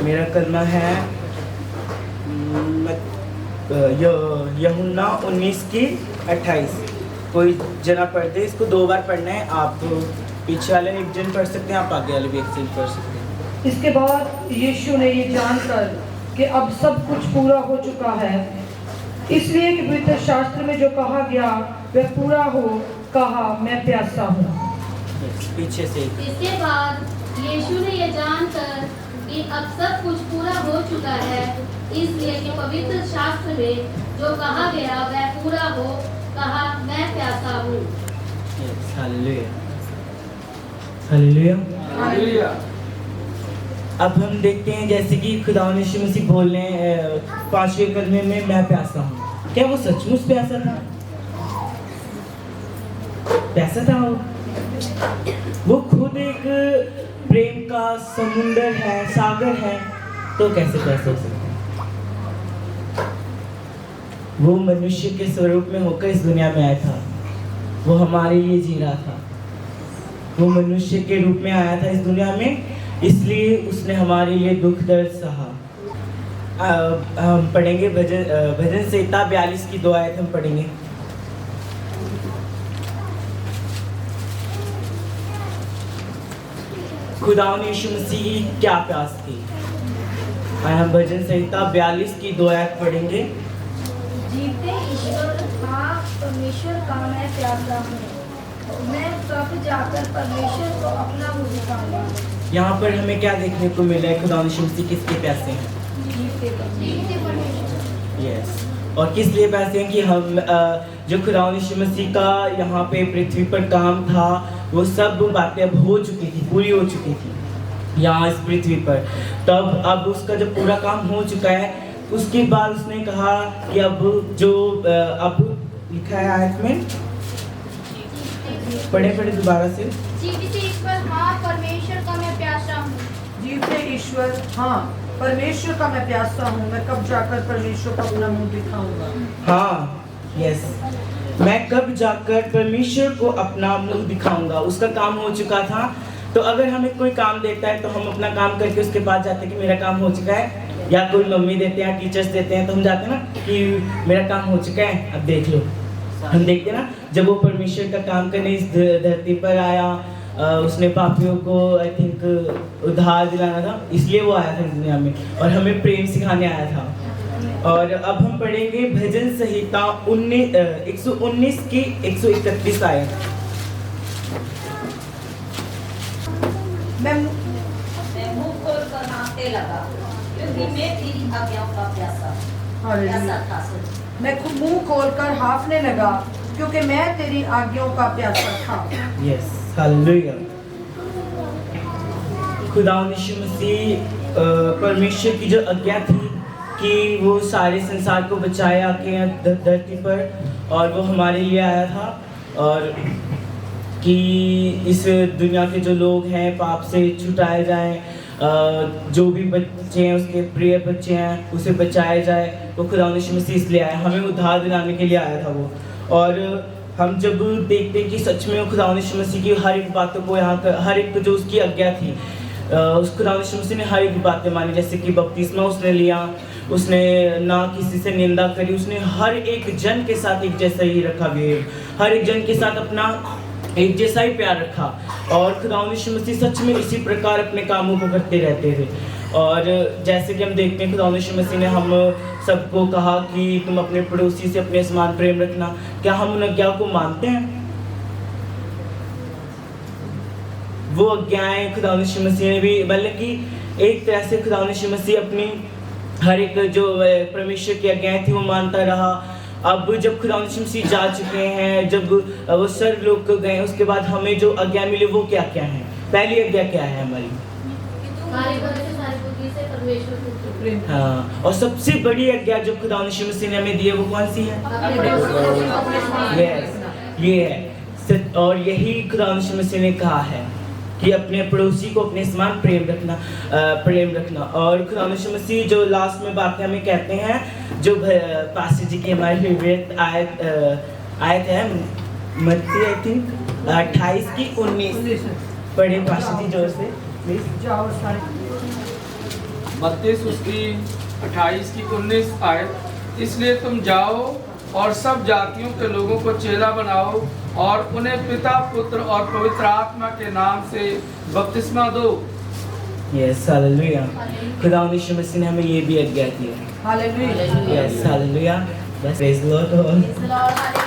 मेरा कलमा है यूहन्ना 19:28। कोई जना पढ़ दे, इसको 2 बार पढ़ना है। आप पीछे वाले एक जन पढ़ सकते हैं, आप आगे वाले भी एक जन पढ़ सकते हैं। इसके बाद यीशु ने ये जानकर कि अब सब कुछ पूरा हो चुका है, इसलिए कि पवित्र शास्त्र में जो कहा गया वह पूरा हो, कहा मैं प्यासा हूँ। पीछे से इसके बाद यीशु ने यह जानकर कि अब सब कुछ पूरा हो चुका है, इसलिए कि पवित्र शास्त्र में जो कहा गया वह पूरा हो, कहा मैं प्यासा हूँ। Hallelujah, hallelujah, hallelujah. अब हम देखते हैं जैसे कि खुदा यीशु मसीह बोल रहे हैं 5वें कलमे में, मैं प्यासा हूँ। क्या वो सचमुच प्यासा था? प्यासा था वो खुद एक प्रेम का समुंदर है, सागर है, तो कैसे प्यासा हो सकता है? वो मनुष्य के स्वरूप में होकर इस दुनिया में आया था, वो हमारे लिए जी रहा था, वो मनुष्य के रूप में आया था इस दुनिया में, इसलिए उसने हमारे लिए दुख दर्द सहा। हम पढ़ेंगे भजन संहिता 42 की 2 आयत हम पढ़ेंगे। खुदा यीशु मसीह की क्या प्यास थी। हम भजन संहिता 42 की 2 आयत पढ़ेंगे। जीते ईश्वर हाँ परमेश्वर का मैं प्यासा हूँ, मैं कब जाकर परमेश्वर को अपना मुँह दिखाऊंगा। यहाँ पर हमें क्या देखने को मिला है? खुदा यीशु मसीह किसके प्यासे हैं? यस। और किस लिए प्यासे हैं? कि हम जो खुदा यीशु मसीह का यहाँ पे पृथ्वी पर काम था, वो सब बातें अब हो चुकी थी, पूरी हो चुकी थी यहाँ इस पृथ्वी पर। तब अब उसका जब पूरा काम हो चुका है, उसके बाद उसने कहा कि अब जो अब लिखा है आयत में, पढ़े दोबारा से। जीते ईश्वर हाँ परमेश्वर का मैं प्यासा हूँ। जीवते ईश्वर हाँ परमेश्वर का मैं प्यासा हूँ, मैं कब जाकर परमेश्वर को अपना मुंह दिखाऊंगा। हाँ, यस, मैं कब जाकर परमेश्वर को अपना मुंह दिखाऊंगा। उसका काम हो चुका था। तो अगर हमें कोई काम देता है तो हम अपना काम करके उसके पास जाते हैं कि मेरा काम हो चुका है, या कोई मम्मी देते हैं, टीचर्स देते हैं, तो हम जाते हैं ना कि मेरा काम हो चुका है, अब देख लो। हम देखते हैं ना, जब वो परमेश्वर का काम करने इस धरती पर आया, उसने पापियों को आई थिंक उद्धार दिलाना था, इसलिए वो आया था इस दुनिया में, और हमें प्रेम सिखाने आया था। और अब हम पढ़ेंगे भजन संहिता 119 की 131 आयत। मैं मुंह खोलकर नाचने लगा, क्योंकि मैं तेरी आज्ञाओं का प्यासा था। मैं मुंह खोलकर हाफने लगा, क्योंकि मैं तेरी आज्ञाओं का प्यासा था। Yes, hallelujah. खुदा यीशु मसीह परमेश्वर की जो आज्ञा थी कि वो सारे संसार को बचाया के धरती पर, और वो हमारे लिए आया था, और कि इस दुनिया के जो लोग हैं पाप से छुटाए जाएं, जो भी बच्चे हैं उसके प्रिय बच्चे हैं उसे बचाया जाए। वो खुदा यीशु मसीह इसलिए आया, हमें उद्धार दिलाने के लिए आया था वो। और हम जब देखते हैं कि सच में खुदा यीशु मसीह की हर एक बातों को यहाँ कर, हर एक जो उसकी आज्ञा थी, उस खुदा यीशु मसीह ने हर एक बातें मानी। जैसे कि बपतिस्मा उसने लिया, उसने ना किसी से निंदा करी, उसने हर एक जन के साथ एक जैसा ही रखा बिहेव, हर एक जन के साथ अपना एक जैसा ही प्यार रखा। और खुदा यीशु मसीह सच में इसी प्रकार अपने कामों को करते रहते थे। और जैसे कि हम देखते हैं खुदा यीशु मसीह ने हम सबको कहा कि तुम अपने पड़ोसी से अपने समान प्रेम रखना। क्या हम उन आज्ञाओं को मानते हैं? वो आज्ञाएं खुदा यीशु मसीह ने भी, बल्कि एक तरह से खुदा यीशु मसीह अपनी हर एक जो परमेश्वर की आज्ञाएं थी वो मानता रहा। अब जब खुदा यीशु मसीह जा चुके हैं, जब वो स्वर्गलोक को गए, उसके बाद हमें जो आज्ञा मिली वो क्या क्या है? पहली आज्ञा क्या है हमारी? हाँ, और सबसे बड़ी आज्ञा जो खुदा यीशु मसीह ने हमें दी है वो कौन सी है? यस, ये है। और यही खुदा यीशु मसीह ने कहा है कि अपने पड़ोसी को अपने समान प्रेम रखना। और खुदा यीशु मसीह जो लास्ट में बातें हमें कहते हैं, जो पास्टर जी की हमारी फेवरेट आयत है, मत्ती आई थिंक 28 की 19 पढ़े पास्टर जी जोर से प्लीज। जाओ सारे 32 उसकी 28 की 19 आयत। इसलिए तुम जाओ और सब जातियों के लोगों को चेला बनाओ और उन्हें पिता पुत्र और पवित्र आत्मा के नाम से बपतिस्मा दो। Yes hallelujah. खुदा यीशु मसीह ने हमें ये भी आज्ञा दी है। हालेलुया। Yes hallelujah. बस praise the Lord. Praise the Lord.